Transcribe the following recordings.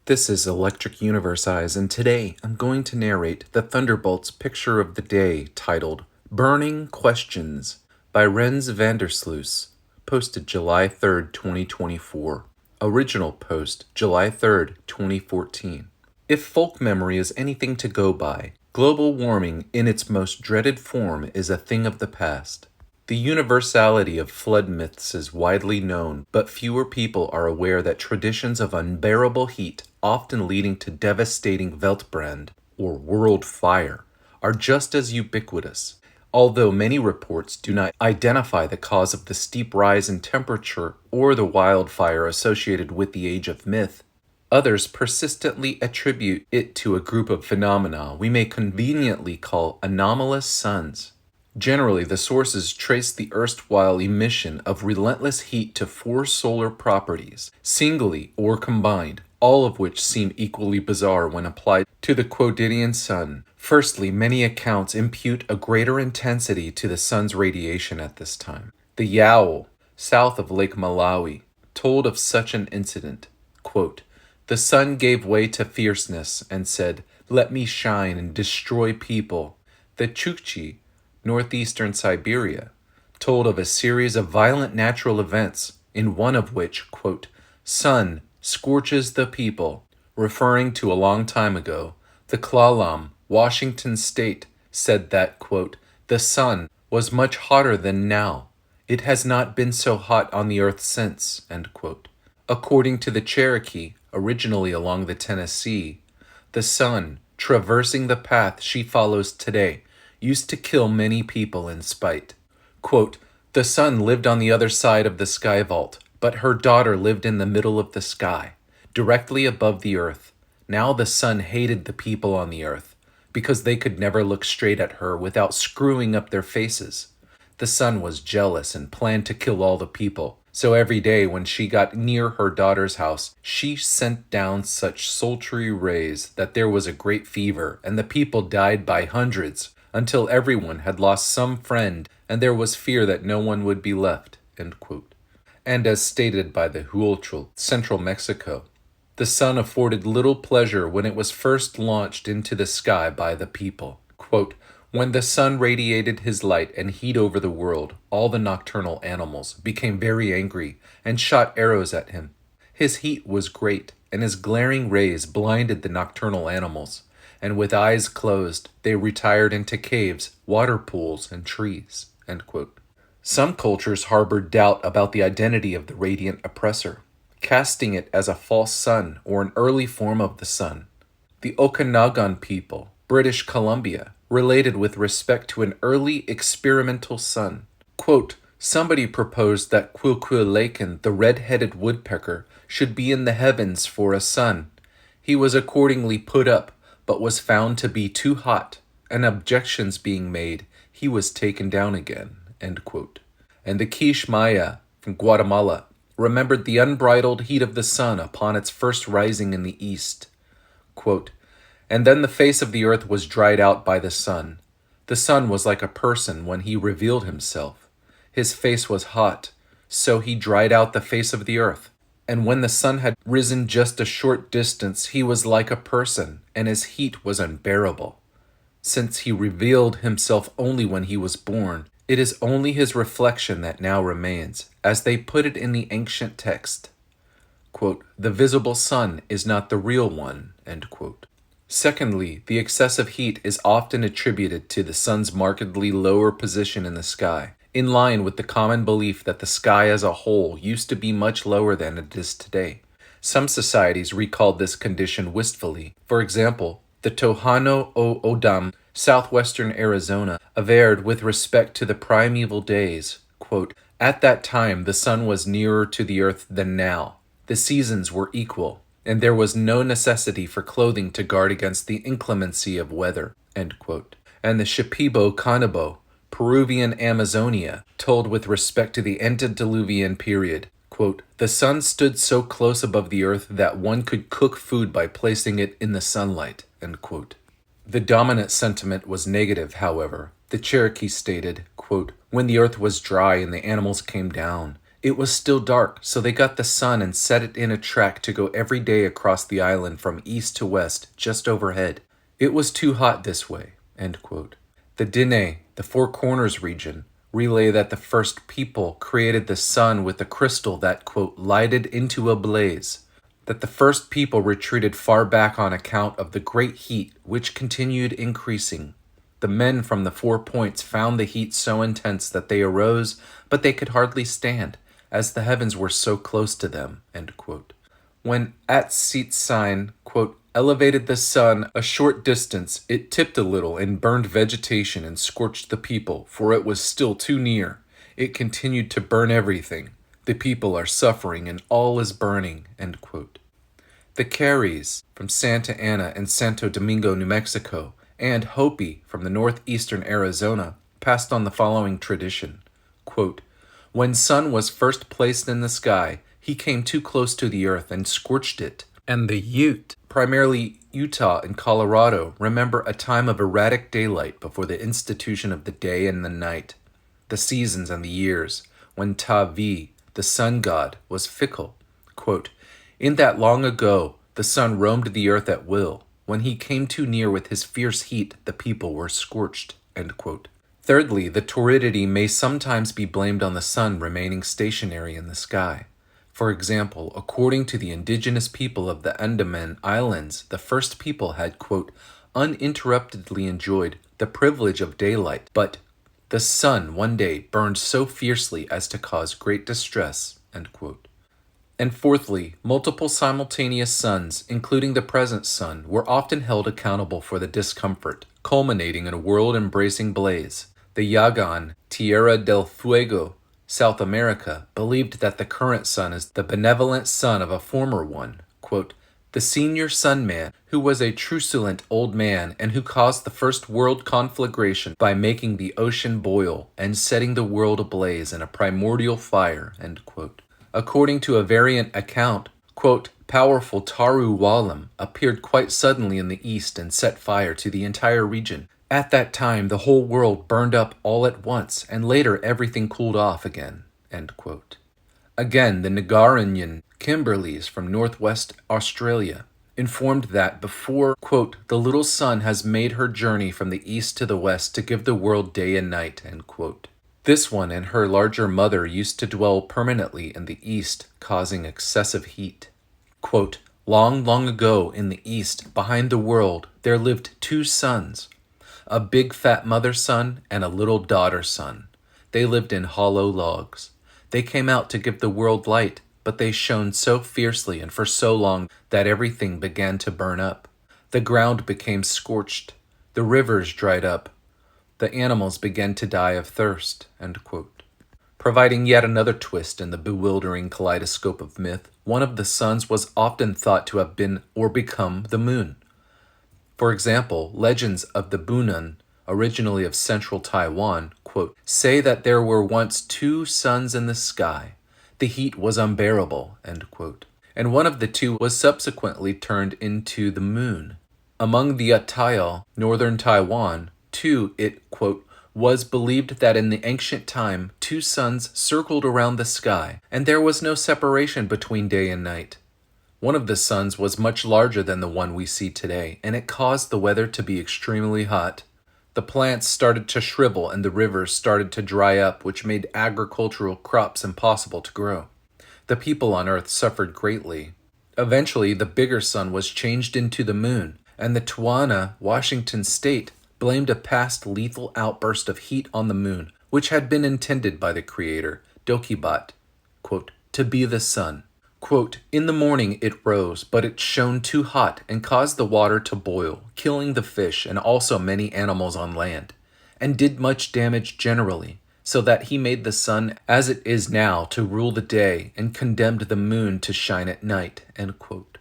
This is Electric Universe Eyes, and today I'm going to narrate the Thunderbolts picture of the day titled Burning Questions by Rens Sluijs, posted July 3rd, 2024. Original post July 3rd, 2014. If folk memory is anything to go by, global warming in its most dreaded form is a thing of the past. The universality of flood myths is widely known, but fewer people are aware that traditions of unbearable heat, often leading to devastating Weltbrand, or world fire, are just as ubiquitous. Although many reports do not identify the cause of the steep rise in temperature or the wildfire associated with the Age of Myth, others persistently attribute it to a group of phenomena we may conveniently call anomalous suns. Generally, the sources trace the erstwhile emission of relentless heat to four solar properties, singly or combined, all of which seem equally bizarre when applied to the quotidian sun. Firstly, many accounts impute a greater intensity to the sun's radiation at this time. The Yowl, south of Lake Malawi, told of such an incident. Quote, "The sun gave way to fierceness and said, 'Let me shine and destroy people.' The Chukchi, northeastern Siberia, told of a series of violent natural events, in one of which, quote, 'sun scorches the people,' referring to a long time ago. The Klalam, Washington State, said that, quote, 'the sun was much hotter than now. It has not been so hot on the earth since,' end quote. According to the Cherokee, originally along the Tennessee, the sun, traversing the path she follows today, used to kill many people in spite. Quote, 'The sun lived on the other side of the sky vault, but her daughter lived in the middle of the sky, directly above the earth. Now the sun hated the people on the earth, because they could never look straight at her without screwing up their faces. The sun was jealous and planned to kill all the people. So every day when she got near her daughter's house, she sent down such sultry rays that there was a great fever, and the people died by hundreds, until everyone had lost some friend, and there was fear that no one would be left,' end quote. And as stated by the Huolchol, central Mexico, the sun afforded little pleasure when it was first launched into the sky by the people. Quote, 'When the sun radiated his light and heat over the world, all the nocturnal animals became very angry and shot arrows at him. His heat was great, and his glaring rays blinded the nocturnal animals, and with eyes closed, they retired into caves, water pools, and trees,' end quote. Some cultures harbored doubt about the identity of the radiant oppressor, casting it as a false sun or an early form of the sun. The Okanagan people, British Columbia, related with respect to an early experimental sun. Quote, 'Somebody proposed that Quilquilacin, the red-headed woodpecker, should be in the heavens for a sun. He was accordingly put up, but was found to be too hot, and objections being made, he was taken down again,' end quote. And the Quiche Maya from Guatemala remembered the unbridled heat of the sun upon its first rising in the east. Quote, 'And then the face of the earth was dried out by the sun. The sun was like a person when he revealed himself. His face was hot, so he dried out the face of the earth. And when the sun had risen just a short distance, he was like a person, and his heat was unbearable. Since he revealed himself only when he was born, it is only his reflection that now remains, as they put it in the ancient text. Quote, 'The visible sun is not the real one,' end quote. Secondly, the excessive heat is often attributed to the sun's markedly lower position in the sky, in line with the common belief that the sky as a whole used to be much lower than it is today. Some societies recalled this condition wistfully. For example, the Tohono O'odham, southwestern Arizona, averred with respect to the primeval days, quote, 'At that time the sun was nearer to the earth than now. The seasons were equal, and there was no necessity for clothing to guard against the inclemency of weather,' end quote. And the Shipibo Canobo, Peruvian Amazonia, told with respect to the antediluvian period, quote, 'The sun stood so close above the earth that one could cook food by placing it in the sunlight,' end quote. The dominant sentiment was negative, however. The Cherokee stated, quote, 'When the earth was dry and the animals came down, It was still dark, so they got the sun and set it in a track to go every day across the island from east to west, just overhead. It was too hot this way." End quote. The Dene, the Four Corners region, relay that the first people created the sun with a crystal that, quote, lighted into a blaze. That the first people retreated far back on account of the great heat, which continued increasing. The men from the 4 points found the heat so intense that they arose, but they could hardly stand, as the heavens were so close to them. End quote. When At-Seat-Sign, quote, elevated the sun a short distance, it tipped a little and burned vegetation and scorched the people, for it was still too near. It continued to burn everything. The people are suffering and all is burning. End quote. The Careys from Santa Ana and Santo Domingo, New Mexico, and Hopi from the northeastern Arizona passed on the following tradition. Quote, "When sun was first placed in the sky, he came too close to the earth and scorched it. And the Ute, primarily Utah and Colorado, remember a time of erratic daylight before the institution of the day and the night, the seasons and the years, when Tavi, the sun god, was fickle. Quote, in that long ago, the sun roamed the earth at will. When he came too near with his fierce heat, the people were scorched." End quote. Thirdly, the torridity may sometimes be blamed on the sun remaining stationary in the sky. For example, according to the indigenous people of the Andaman Islands, the first people had, quote, uninterruptedly enjoyed the privilege of daylight, but the sun one day burned so fiercely as to cause great distress. End quote. And fourthly, multiple simultaneous suns, including the present sun, were often held accountable for the discomfort, culminating in a world-embracing blaze. The Yagan, Tierra del Fuego, South America, believed that the current sun is the benevolent son of a former one, quote, the senior sun man, who was a truculent old man and who caused the first world conflagration by making the ocean boil and setting the world ablaze in a primordial fire, end quote. According to a variant account, quote, powerful Taru Walam appeared quite suddenly in the east and set fire to the entire region. At that time, the whole world burned up all at once, and later everything cooled off again. End quote. Again, the Ngaranian Kimberleys from northwest Australia informed that before, quote, the little sun has made her journey from the east to the west to give the world day and night, end quote. This one and her larger mother used to dwell permanently in the east, causing excessive heat. Quote, long, long ago in the east, behind the world, there lived two suns, a big fat mother sun and a little daughter sun. They lived in hollow logs. They came out to give the world light, but they shone so fiercely and for so long that everything began to burn up. The ground became scorched. The rivers dried up. The animals began to die of thirst, end quote. Providing yet another twist in the bewildering kaleidoscope of myth, one of the suns was often thought to have been or become the moon. For example, legends of the Bunan, originally of central Taiwan, quote, say that there were once two suns in the sky. The heat was unbearable, end quote. And one of the two was subsequently turned into the moon. Among the Atayal, northern Taiwan, too, it, quote, was believed that in the ancient time, two suns circled around the sky, and there was no separation between day and night. One of the suns was much larger than the one we see today, and it caused the weather to be extremely hot. The plants started to shrivel and the rivers started to dry up, which made agricultural crops impossible to grow. The people on Earth suffered greatly. Eventually, the bigger sun was changed into the moon, and the Tuana, Washington State, blamed a past lethal outburst of heat on the moon, which had been intended by the creator, Dokibat, quote, to be the sun. Quote, in the morning it rose, but it shone too hot and caused the water to boil, killing the fish and also many animals on land, and did much damage generally, so that he made the sun as it is now to rule the day and condemned the moon to shine at night, end quote.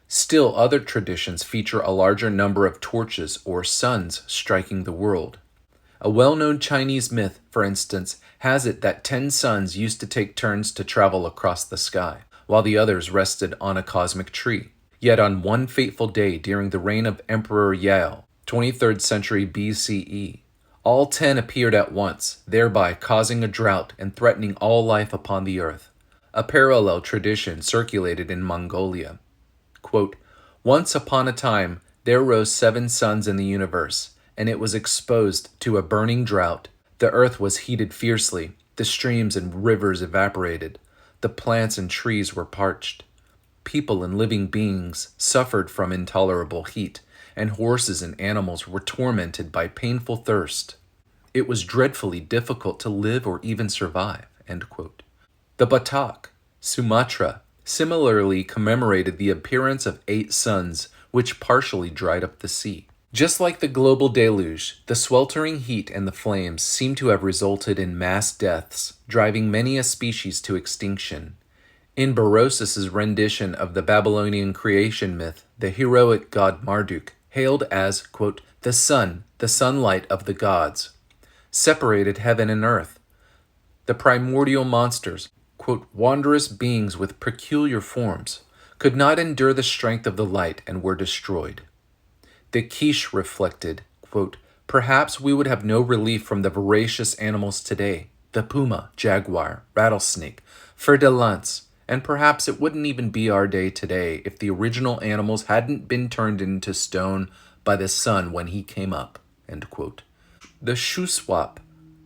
Still, other traditions feature a larger number of torches or suns striking the world. A well-known Chinese myth, for instance, has it that 10 suns used to take turns to travel across the sky, while the others rested on a cosmic tree. Yet on one fateful day during the reign of Emperor Yao, 23rd century BCE, all 10 appeared at once, thereby causing a drought and threatening all life upon the earth. A parallel tradition circulated in Mongolia. Quote, "Once upon a time, there rose 7 suns in the universe, and it was exposed to a burning drought. The earth was heated fiercely, the streams and rivers evaporated, the plants and trees were parched. People and living beings suffered from intolerable heat, and horses and animals were tormented by painful thirst. It was dreadfully difficult to live or even survive." End quote. The Batak, Sumatra, similarly commemorated the appearance of 8 suns, which partially dried up the sea. Just like the global deluge, the sweltering heat and the flames seem to have resulted in mass deaths, driving many a species to extinction. In Berosus's rendition of the Babylonian creation myth, the heroic god Marduk, hailed as, quote, the sunlight of the gods, separated heaven and earth. The primordial monsters, quote, wondrous beings with peculiar forms, could not endure the strength of the light and were destroyed. The Quiche reflected, quote, perhaps we would have no relief from the voracious animals today, the puma, jaguar, rattlesnake, fer de lance, and perhaps it wouldn't even be our day today if the original animals hadn't been turned into stone by the sun when he came up, end quote. The Shuswap,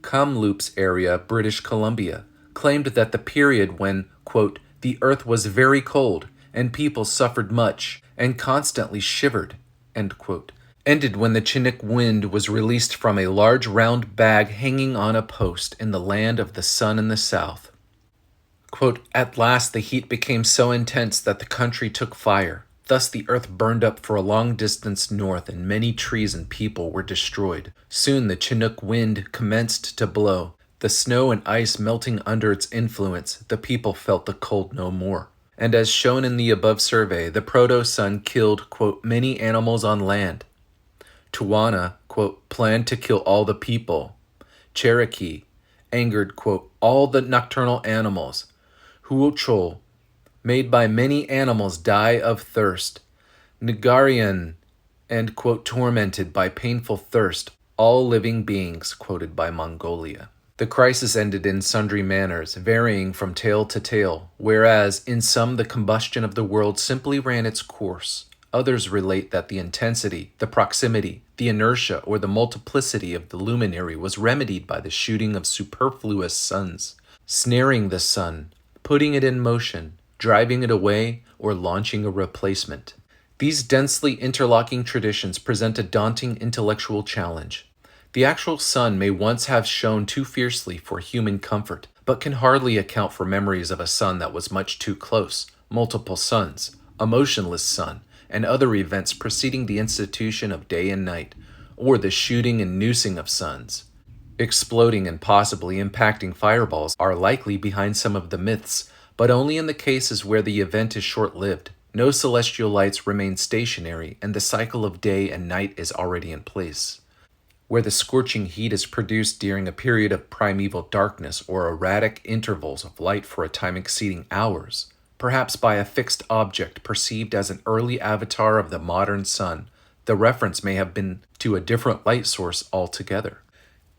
Kamloops area, British Columbia, claimed that the period when, quote, the earth was very cold and people suffered much and constantly shivered, end quote, ended when the Chinook wind was released from a large round bag hanging on a post in the land of the sun in the south. Quote, at last the heat became so intense that the country took fire. Thus the earth burned up for a long distance north, and many trees and people were destroyed. Soon the Chinook wind commenced to blow. The snow and ice melting under its influence, the people felt the cold no more. And as shown in the above survey, the proto-sun killed, quote, many animals on land. Tuana, quote, planned to kill all the people. Cherokee angered, quote, all the nocturnal animals. Huochol, made by many animals die of thirst. Nagarian, and, quote, tormented by painful thirst, all living beings, quoted by Mongolia. The crisis ended in sundry manners, varying from tale to tale, whereas in some the combustion of the world simply ran its course. Others relate that the intensity, the proximity, the inertia, or the multiplicity of the luminary was remedied by the shooting of superfluous suns, snaring the sun, putting it in motion, driving it away, or launching a replacement. These densely interlocking traditions present a daunting intellectual challenge. The actual sun may once have shone too fiercely for human comfort, but can hardly account for memories of a sun that was much too close, multiple suns, a motionless sun, and other events preceding the institution of day and night, or the shooting and noosing of suns. Exploding and possibly impacting fireballs are likely behind some of the myths, but only in the cases where the event is short-lived. No celestial lights remain stationary, and the cycle of day and night is already in place. Where the scorching heat is produced during a period of primeval darkness or erratic intervals of light for a time exceeding hours, perhaps by a fixed object perceived as an early avatar of the modern sun, the reference may have been to a different light source altogether.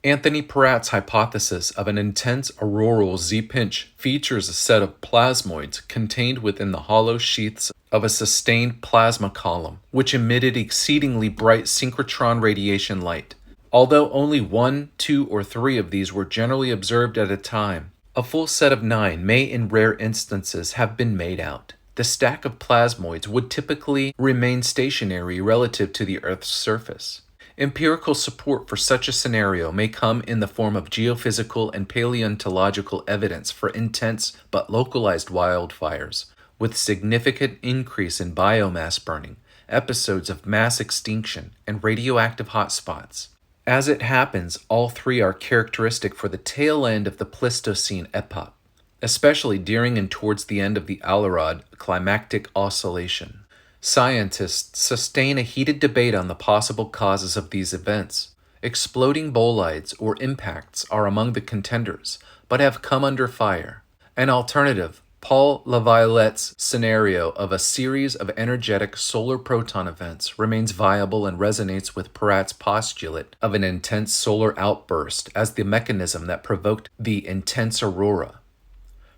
Anthony Peratt's hypothesis of an intense auroral Z-pinch features a set of plasmoids contained within the hollow sheaths of a sustained plasma column, which emitted exceedingly bright synchrotron radiation light. Although only 1, 2, or 3 of these were generally observed at a time, a full set of 9 may in rare instances have been made out. The stack of plasmoids would typically remain stationary relative to the Earth's surface. Empirical support for such a scenario may come in the form of geophysical and paleontological evidence for intense but localized wildfires, with significant increase in biomass burning, episodes of mass extinction, and radioactive hotspots. As it happens, all 3 are characteristic for the tail end of the Pleistocene epoch, especially during and towards the end of the Alurod climactic oscillation. Scientists sustain a heated debate on the possible causes of these events. Exploding bolides or impacts are among the contenders, but have come under fire. An alternative, Paul Laviolette's scenario of a series of energetic solar proton events, remains viable and resonates with Peratt's postulate of an intense solar outburst as the mechanism that provoked the intense aurora.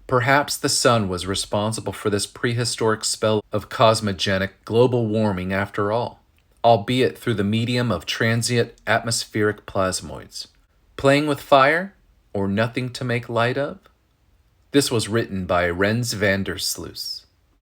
Perhaps the sun was responsible for this prehistoric spell of cosmogenic global warming after all, albeit through the medium of transient atmospheric plasmoids. Playing with fire, or nothing to make light of? This was written by Rens van der Sluijs.